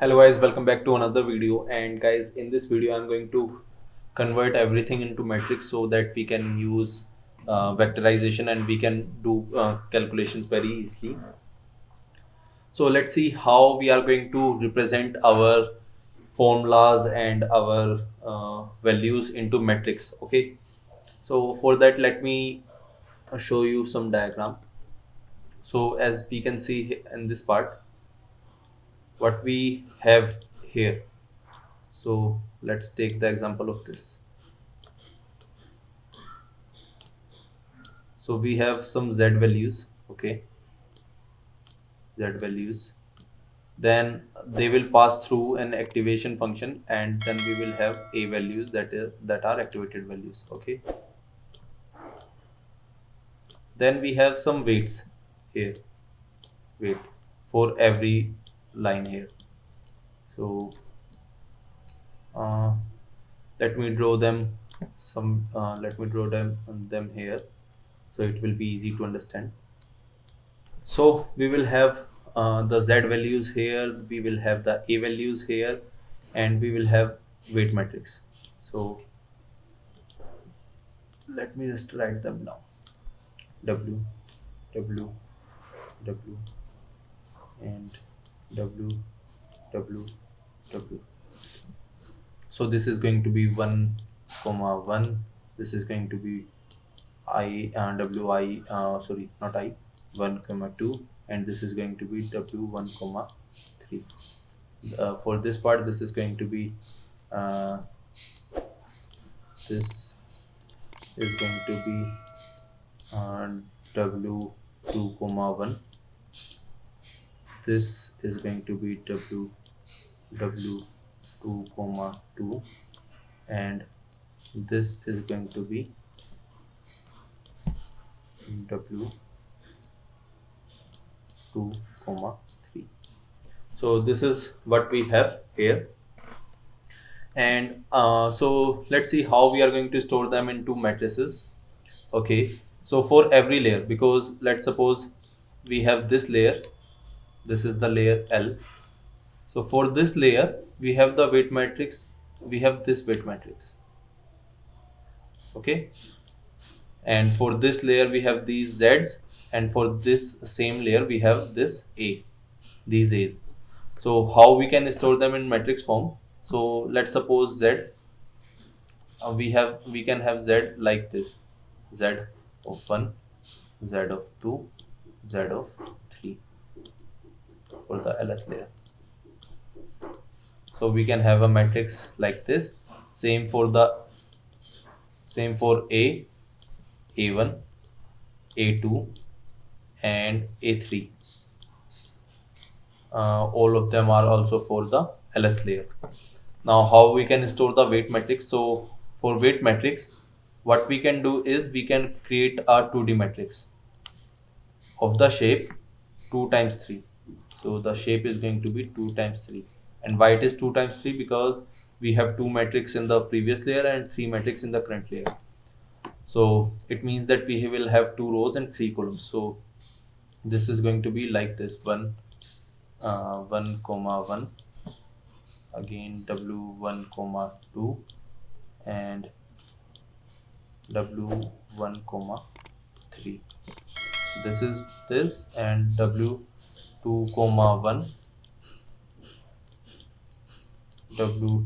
Hello guys, welcome back to another video. And guys, in this video I'm going to convert everything into metrics so that we can use vectorization and we can do calculations very easily. So let's see how we are going to represent our formulas and our values into metrics. Okay, so for that let me show you some diagram. So as we can see in this part, what we have here. So let's take the example of this. So we have some z values, okay, z values. Then they will pass through an activation function, and then we will have a values that are activated values, okay. Then we have some weights here, weight for every line here. So let me draw them them here, so it will be easy to understand. So we will have the z values here, we will have the a values here, and we will have weight matrix. So let me just write them down. W, W, W, and W, W, W. So this is going to be 1, 1. This is going to be I W I sorry, not I, 1, 2, and this is going to be W 1, 3. For this part, this is going to be this is going to be W 2, 1. This is going to be W 2, 2, and this is going to be W 2, 3. So this is what we have here, and so let's see how we are going to store them into matrices. Okay, so for every layer, because let's suppose we have this layer, this is the layer L. So for this layer we have the weight matrix, we have this weight matrix, okay, and for this layer we have these z's, and for this same layer we have this a, these a's. So how we can store them in matrix form? So let's suppose z, we can have z like this: z of 1, z of 2, z of 3 for the lth layer. So we can have a matrix like this. Same for a, a1, a2, and a3. All of them are also for the lth layer. Now how we can store the weight matrix? So for weight matrix, what we can do is we can create a 2D matrix of the shape 2 times 3. So the shape is going to be 2 times 3. And why it is 2 times 3? Because we have 2 matrix in the previous layer and 3 matrix in the current layer. So it means that we will have 2 rows and 3 columns. So this is going to be like this: 1, 1, 1, again W1, 2, and W1, 3. This is this, and W2, 1, W2,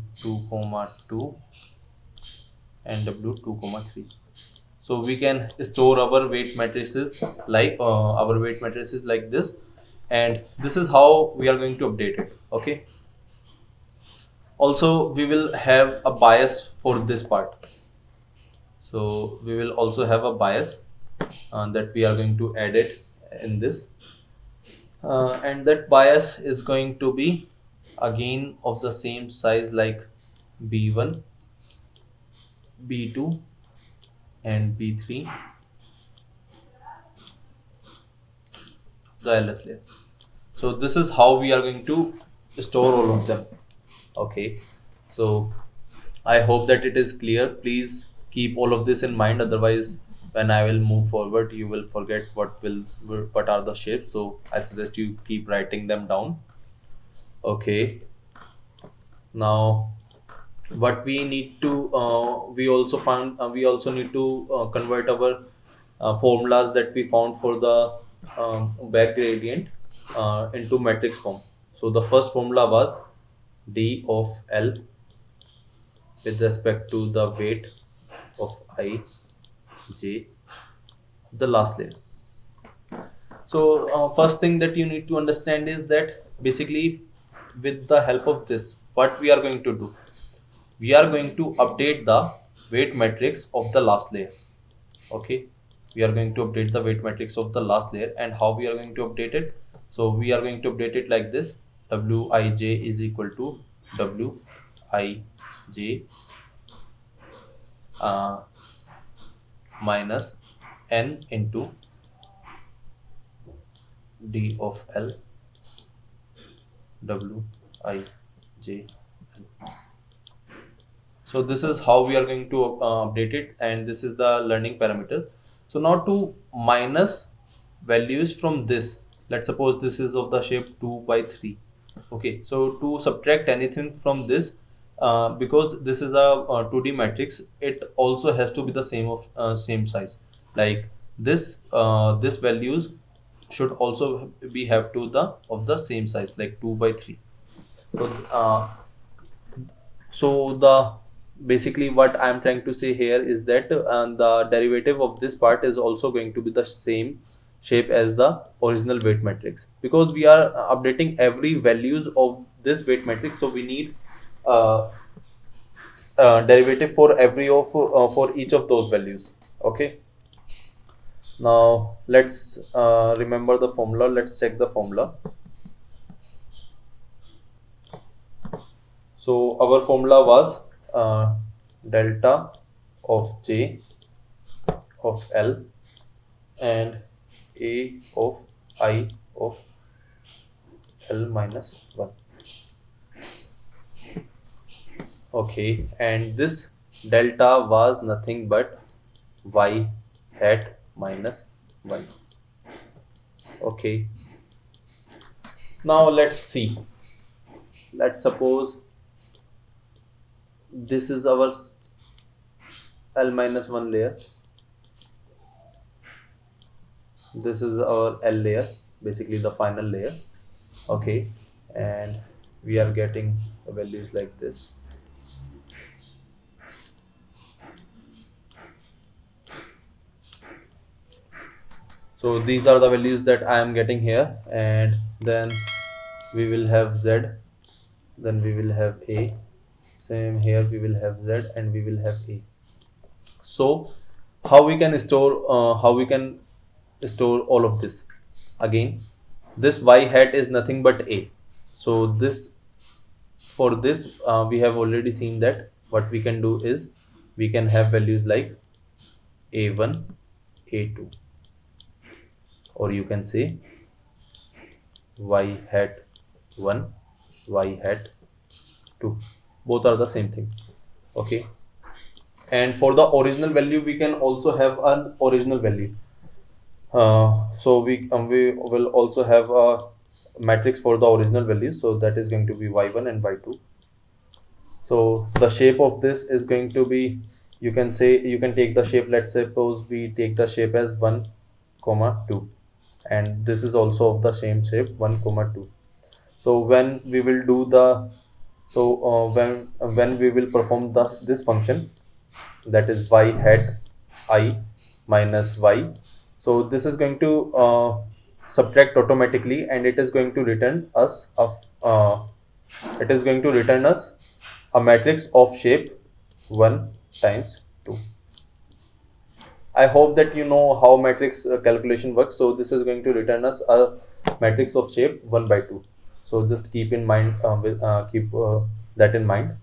2, and W2, 3. So we can store our weight matrices like this, and this is how we are going to update it. Okay. Also, we will have a bias for this part. So we will also have a bias that we are going to add it in this, and that bias is going to be again of the same size like B1, B2, and B3, the lth layer. So this is how we are going to store all of them. Okay, so I hope that it is clear. Please keep all of this in mind, otherwise when I will move forward you will forget what are the shapes. So I suggest you keep writing them down. Okay, Now what we need to we also need to convert our formulas that we found for the back gradient into matrix form. So the first formula was d of L with respect to the weight of I j, the last layer. So first thing that you need to understand is that basically with the help of this, what we are going to do, we are going to update the weight matrix of the last layer. Okay, we are going to update the weight matrix of the last layer. And how we are going to update it? So we are going to update it like this: Wij is equal to Wij minus n into d of L Wij. So this is how we are going to update it, and this is the learning parameter. So now to minus values from this, let's suppose this is of the shape 2 by 3. Okay, so to subtract anything from this, because this is a 2D matrix, it also has to be the same size. Like this values should also be have to the of the same size, like 2 by 3. So the basically what I am trying to say here is that the derivative of this part is also going to be the same shape as the original weight matrix, because we are updating every values of this weight matrix. So we need derivative for every of for each of those values. Okay, now let's remember the formula. Let's check the formula. So our formula was delta of J of L and A of I of L minus 1. Okay, and this delta was nothing but y hat minus 1. Okay, now let's see. Let's suppose this is our L minus 1 layer, this is our L layer, basically the final layer. Okay, and we are getting values like this. So these are the values that I am getting here, and then we will have Z, then we will have A, same here we will have Z, and we will have A. So how we can store all of this? Again, this y hat is nothing but A. So this, for this we have already seen that what we can do is we can have values like A1, A2, or you can say y hat 1, y hat 2. Both are the same thing. Okay, and for the original value we can also have an original value. So we will also have a matrix for the original values, so that is going to be y1 and y2. So the shape of this is going to be, you can take the shape, let's suppose we take the shape as 1, 2, and this is also of the same shape 1, 2. So when we will do the when we will perform this function, that is y hat I minus y, so this is going to subtract automatically, and it is going to return us a matrix of shape 1 times 2. I hope that you know how matrix calculation works. So this is going to return us a matrix of shape 1 by 2. So just keep in mind that in mind.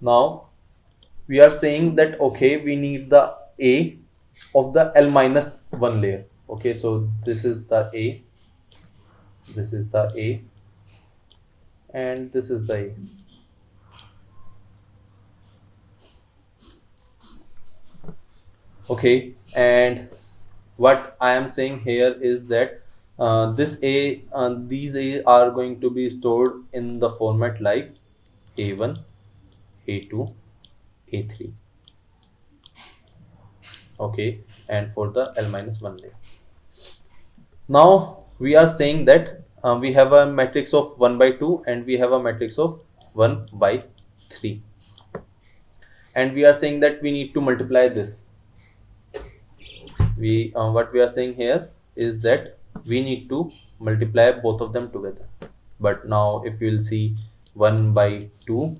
Now we are saying that okay, we need the A of the L minus 1 layer. Okay, so this is the A, this is the A, and this is the A. Okay, and what I am saying here is that these A are going to be stored in the format like A1, A2, A3. Okay, and for the L minus 1 layer. Now we are saying that we have a matrix of 1 by 2 and we have a matrix of 1 by 3, and we are saying that we need to multiply this. What we are saying here is that we need to multiply both of them together. But now if you will see 1 by 2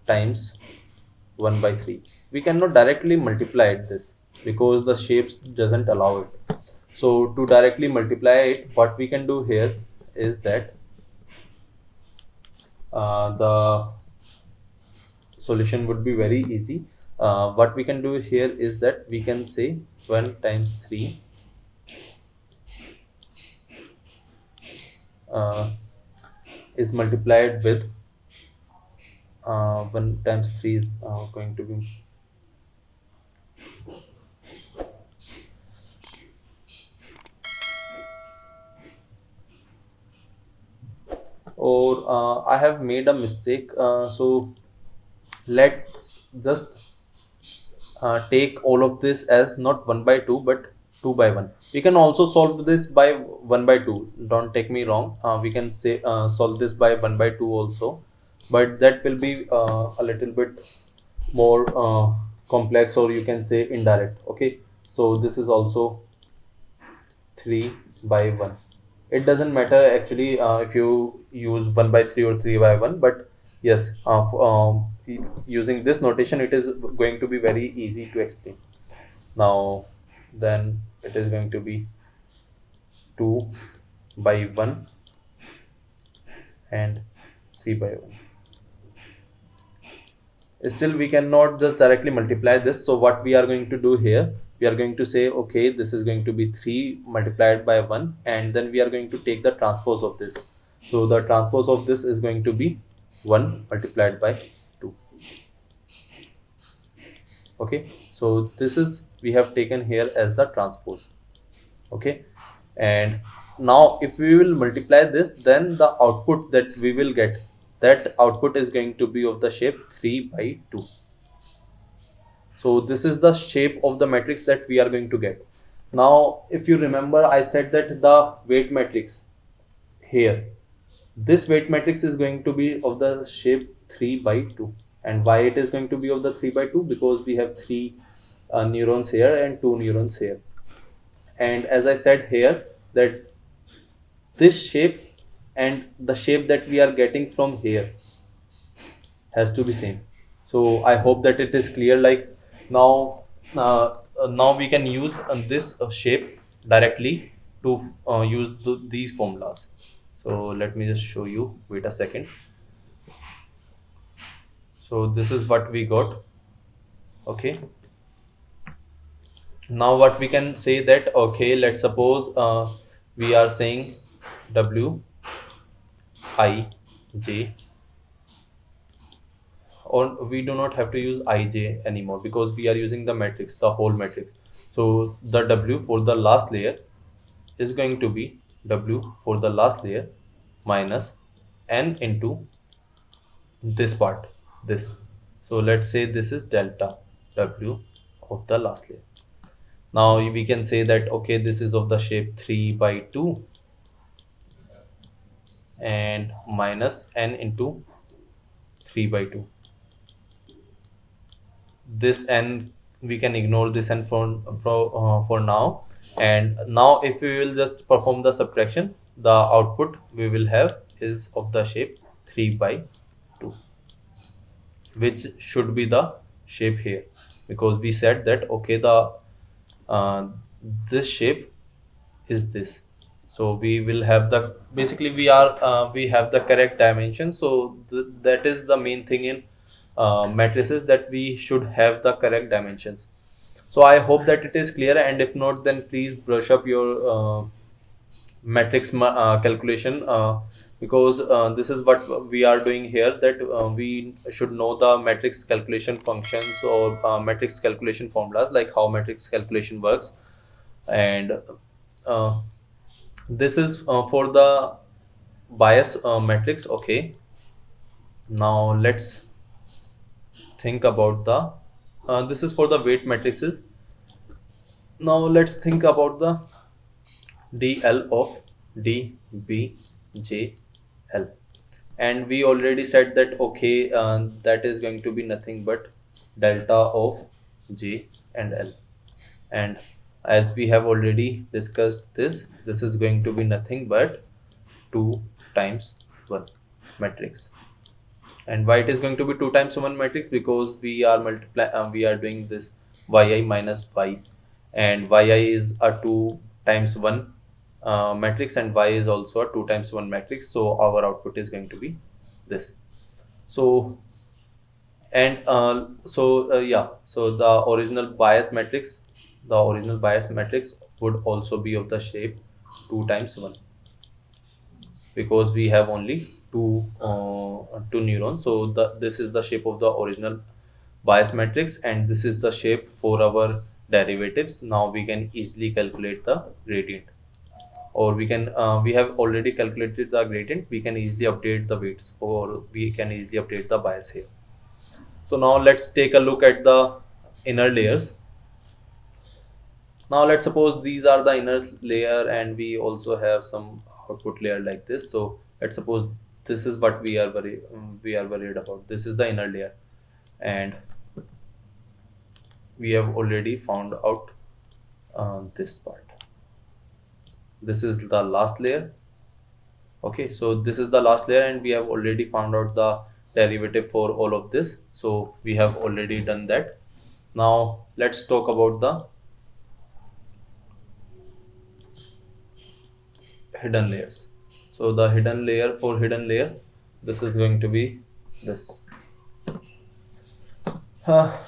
times 1 by 3, we cannot directly multiply this because the shapes doesn't allow it. So to directly multiply it, what we can do here is that the solution would be very easy. What we can do here is that we can say 1 times 3 is multiplied with 1 times 3 is going to be I have made a mistake, so let's just take all of this as not 1 by 2 but 2 by 1. We can also solve this by 1 by 2, don't take me wrong. We can say solve this by 1 by 2 also, but that will be a little bit more complex, or you can say indirect. Okay, so this is also 3 by 1. It doesn't matter actually if you use 1 by 3 or 3 by 1, but yes, using this notation it is going to be very easy to explain. Now then it is going to be 2 by 1 and 3 by 1. Still we cannot just directly multiply this, so what we are going to do here, we are going to say okay, this is going to be 3 multiplied by 1, and then we are going to take the transpose of this. So the transpose of this is going to be 1 multiplied by 2. Okay, so this is we have taken here as the transpose. Okay, and now if we will multiply this, then the output that we will get, that output is going to be of the shape 3 by 2. So this is the shape of the matrix that we are going to get. Now if you remember, I said that the weight matrix here, this weight matrix is going to be of the shape 3 by 2. And why it is going to be of the 3 by 2? Because we have 3 neurons here and 2 neurons here. And as I said here, that this shape and the shape that we are getting from here has to be same. So I hope that it is clear. Like now we can use this shape directly to use these formulas. So let me just show you, wait a second. So this is what we got. Okay, now what we can say that, okay, let's suppose we are saying W I J, or we do not have to use Ij anymore because we are using the matrix, the whole matrix. So the W for the last layer is going to be W for the last layer minus N into this part, this. So let's say this is delta W of the last layer. Now we can say that okay, this is of the shape 3 by 2 and minus N into 3 by 2. This N we can ignore this N for now. And now if we will just perform the subtraction, the output we will have is of the shape 3 by 2, which should be the shape here, because we said that okay, the this shape is this. So we will have the, basically we have the correct dimension. So that is the main thing in matrices, that we should have the correct dimensions. So I hope that it is clear, and if not, then please brush up your matrix calculation, because this is what we are doing here, that we should know the matrix calculation functions or matrix calculation formulas, like how matrix calculation works. And this is for the bias matrix. Okay, now let's think about the this is for the weight matrices. Now let's think about the dl of dbjl, and we already said that okay, that is going to be nothing but delta of j and l. And as we have already discussed this is going to be nothing but 2 times 1 matrix. And why it is going to be 2 times 1 matrix? Because we are doing this yi minus y, and yi is a 2 times 1 matrix, and y is also a 2 times 1 matrix, so our output is going to be this. So and yeah, so the original bias matrix would also be of the shape 2 times 1, because we have only two neurons. So this is the shape of the original bias matrix, and this is the shape for our derivatives. Now we can easily calculate the gradient, or we have already calculated the gradient. We can easily update the weights, or we can easily update the bias here. So now let's take a look at the inner layers. Now let's suppose these are the inner layer, and we also have some output layer like this. So let's suppose this is what we are worried about. This is the inner layer, and we have already found out this part. This is the last layer. Okay, so this is the last layer, and we have already found out the derivative for all of this. So we have already done that. Now let's talk about the hidden layers. So the hidden layer, this is going to be this.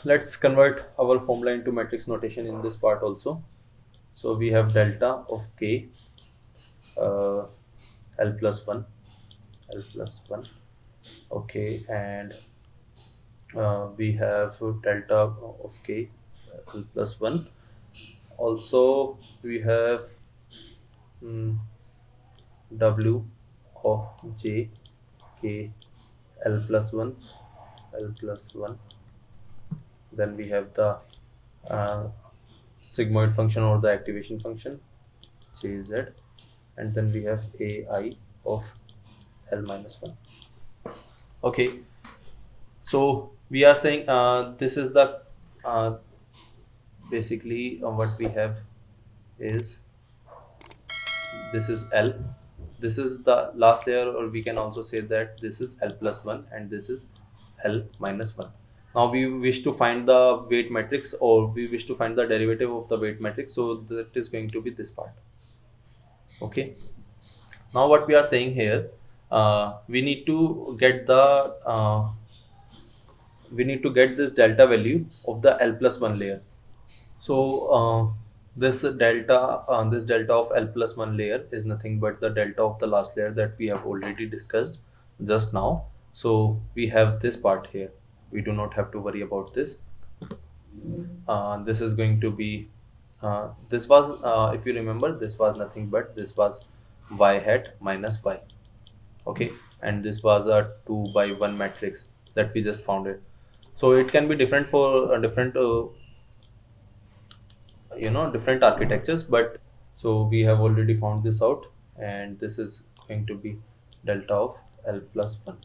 Let's convert our formula into matrix notation in this part also. So we have delta of k l plus 1, okay, and we have delta of k l plus 1. Also we have w of j k l plus 1. Then we have the sigmoid function, or the activation function jz, and then we have ai of l minus 1. Okay, so we are saying this is the basically what we have is this is l, this is the last layer, or we can also say that this is l plus 1 and this is l minus 1. Now we wish to find the weight matrix, or we wish to find the derivative of the weight matrix, so that is going to be this part. Okay, now what we are saying here, we need to get this delta value of the l plus 1 layer. So this delta of l plus 1 layer is nothing but the delta of the last layer that we have already discussed just now. So we have this part here. We do not have to worry about this. This is going to be this was if you remember, this was nothing but this was y hat minus y. Okay, and this was a 2 by 1 matrix that we just found it. So it can be different for different different architectures, but so we have already found this out, and this is going to be delta of l plus 1.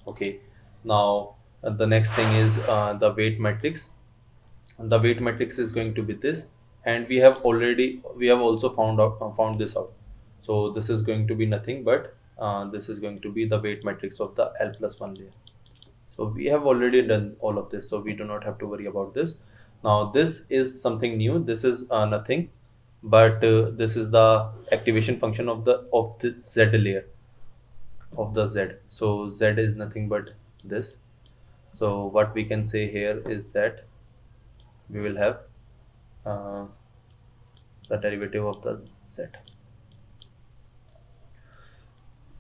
Okay, now the next thing is the weight matrix. The weight matrix is going to be this, and we have also found this out. So this is going to be nothing but this is going to be the weight matrix of the l plus 1 layer. So we have already done all of this, so we do not have to worry about this. Now this is something new. This is nothing but this is the activation function of the z layer of the z. So z is nothing but this. So what we can say here is that we will have the derivative of the z.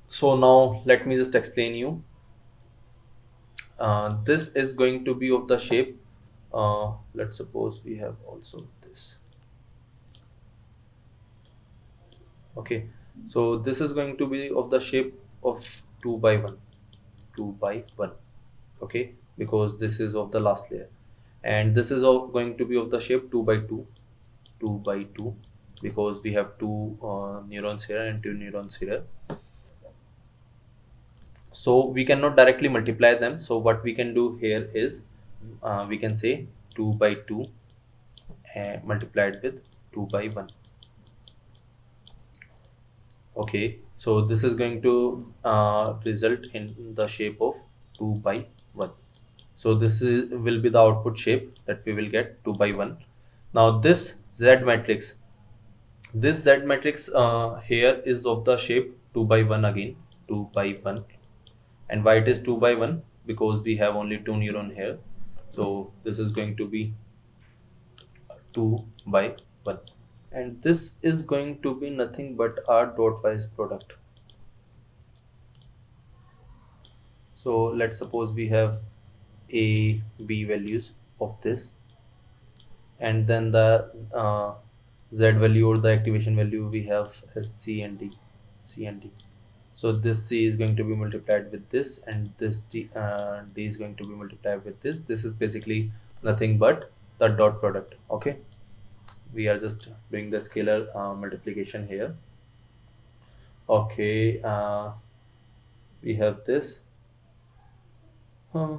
So now let me just explain you. This is going to be of the shape, let's suppose we have also this. Okay, so this is going to be of the shape of 2 by 1, 2 by 1. Okay, because this is of the last layer, and this is going to be of the shape 2 by 2, 2 by 2, because we have two neurons here and two neurons here. So we cannot directly multiply them, so what we can do here is we can say 2 by 2 multiplied with 2 by 1. Okay, so this is going to result in the shape of 2 by 1. So this will be the output shape that we will get, 2 by 1. Now this Z matrix, here is of the shape 2 by 1 again, 2 by 1. And why it is 2 by 1? Because we have only 2 neuron here, so this is going to be 2 by 1, and this is going to be nothing but our dot wise product. So let's suppose we have a b values of this, and then the z value or the activation value we have as c and d. So this c is going to be multiplied with this, and this d is going to be multiplied with this. This is basically nothing but the dot product. Okay, we are just doing the scalar multiplication here. Okay, we have this.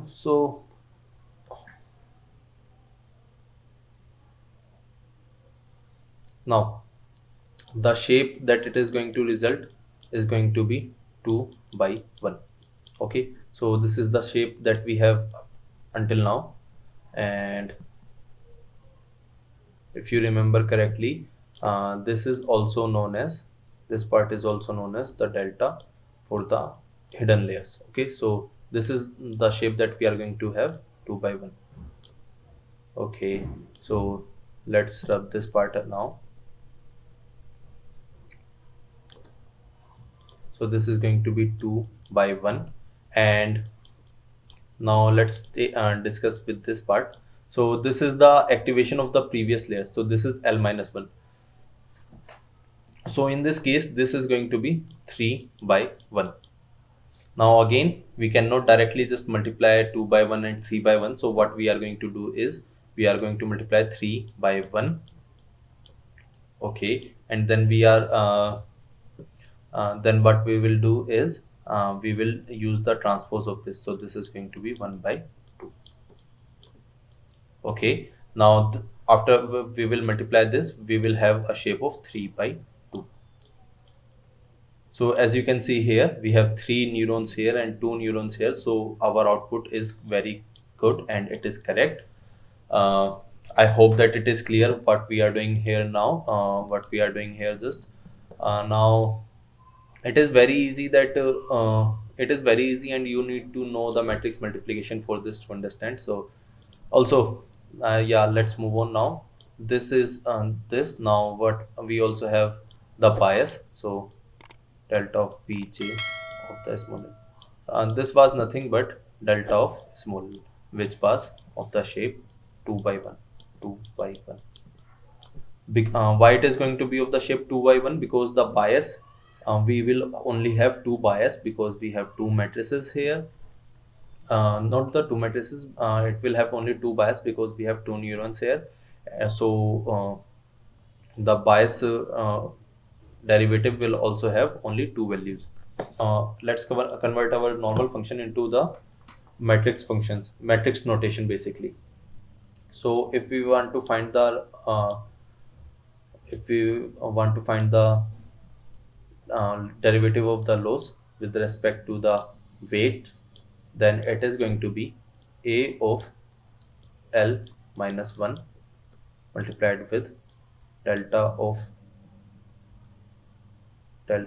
So now the shape that it is going to result is going to be 2 by 1. Okay, so this is the shape that we have until now, and if you remember correctly, this is also known as, this part is also known as the delta for the hidden layers. Okay, so this is the shape that we are going to have, 2 by 1. Okay, so let's rub this part now. So this is going to be 2 by 1, and now let's discuss with this part. So this is the activation of the previous layer, so this is L minus 1. So in this case, this is going to be 3 by 1. Now again, we cannot directly just multiply 2 by 1 and 3 by 1. So what we are going to do is, we are going to multiply 3 by 1. Okay, and then we are then what we will do is we will use the transpose of this. So this is going to be 1 by 2. Okay, now after we will multiply this, we will have a shape of 3 by 2. So as you can see here, we have 3 neurons here and 2 neurons here. So our output is very good and it is correct. I hope that it is clear what we are doing here now. Now it is very easy that it is very easy, and you need to know the matrix multiplication for this to understand. So also yeah, let's move on now. This is this. Now what we also have, the bias. So delta of bj of the small n, and this was nothing but delta of small n, which was of the shape 2 by 1, 2 by 1. Why it is going to be of the shape 2 by 1? Because the bias, we will only have 2 bias, because we have 2 matrices here. Not the 2 matrices, it will have only 2 bias because we have 2 neurons here. So the bias derivative will also have only 2 values. Let's convert our normal function into the matrix functions, matrix notation basically. So if we want to find the derivative of the loss with respect to the weights, then it is going to be a of L minus 1 multiplied with delta of L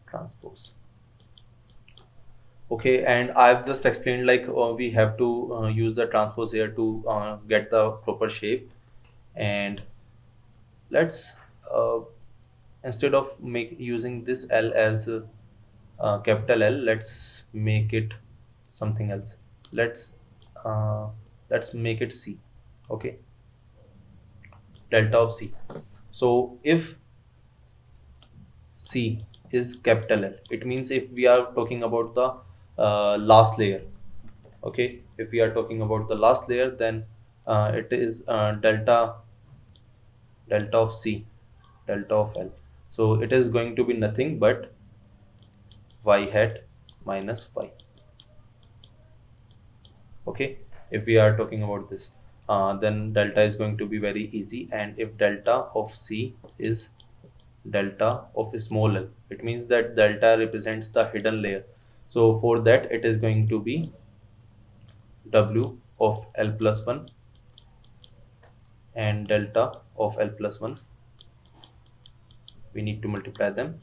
transpose. Okay, and I've just explained like we have to use the transpose here to get the proper shape. And let's instead of using this L as capital L, let's make it something else. Let's make it C. Okay, delta of C. So if C is capital L. It means if we are talking about the last layer, okay, if we are talking about the last layer, then it is delta of C, delta of L. So it is going to be nothing but y hat minus y. Okay, if we are talking about this, then delta is going to be very easy. And if delta of C is delta of small l, it means that delta represents the hidden layer. So for that, it is going to be W of L plus 1 and delta of L plus 1. We need to multiply them,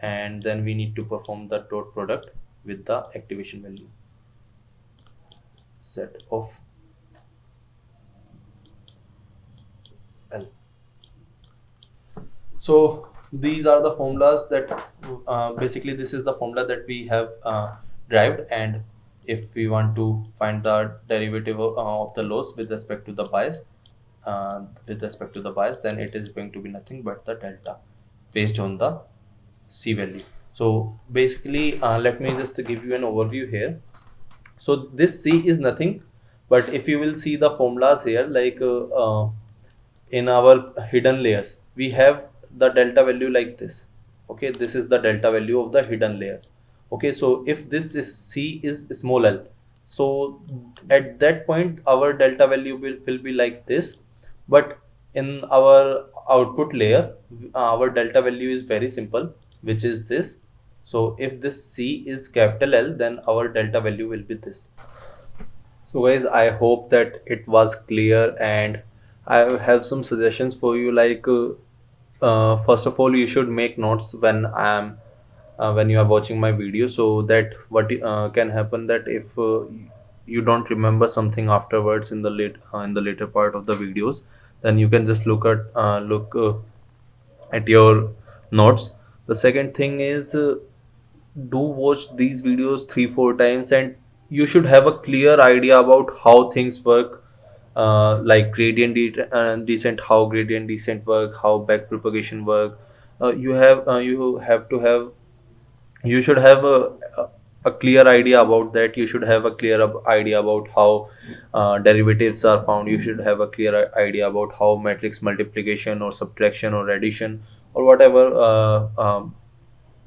and then we need to perform the dot product with the activation value set of L. So these are the formulas that basically this is the formula that we have derived. And if we want to find the derivative of the loss with respect to the bias, then it is going to be nothing but the delta based on the C value. So basically, let me just give you an overview here. So this C is nothing, but if you will see the formulas here, like in our hidden layers, we have the delta value like this. Okay, this is the delta value of the hidden layers. Okay, so if this is C is small l, so at that point our delta value will be like this. But in our output layer, our delta value is very simple, which is this. So if this C is capital L, then our delta value will be this. So guys, I hope that it was clear, and I have some suggestions for you. Like first of all, you should make notes when when you are watching my video, so that what can happen that if you don't remember something afterwards in the later part of the videos, then you can just look at your notes. The second thing is, do watch these videos 3-4 times, and you should have a clear idea about how things work, like descent, how gradient descent work, how back propagation work. You should have a clear idea about that. You should have a clear idea about how derivatives are found. You should have a clear idea about how matrix multiplication or subtraction or addition or whatever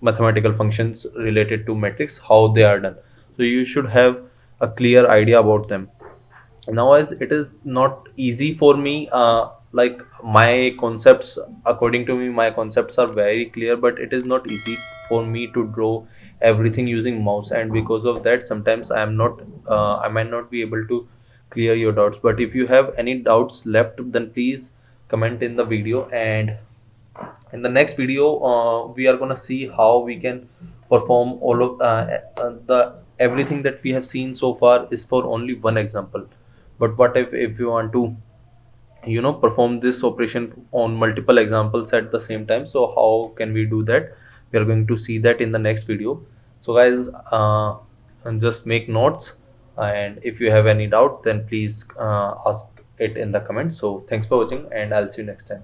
mathematical functions related to matrix, how they are done. So you should have a clear idea about them. Now, as it is not easy for me, like my concepts, according to me, my concepts are very clear, but it is not easy for me to draw everything using mouse, and because of that sometimes I might not be able to clear your doubts. But if you have any doubts left, then please comment in the video, and in the next video we are gonna see how we can perform all of the everything that we have seen so far is for only one example. But what if you want to perform this operation on multiple examples at the same time? So how can we do that? We are going to see that in the next video. So guys, and just make notes, and if you have any doubt, then please ask it in the comments. So thanks for watching, and I'll see you next time.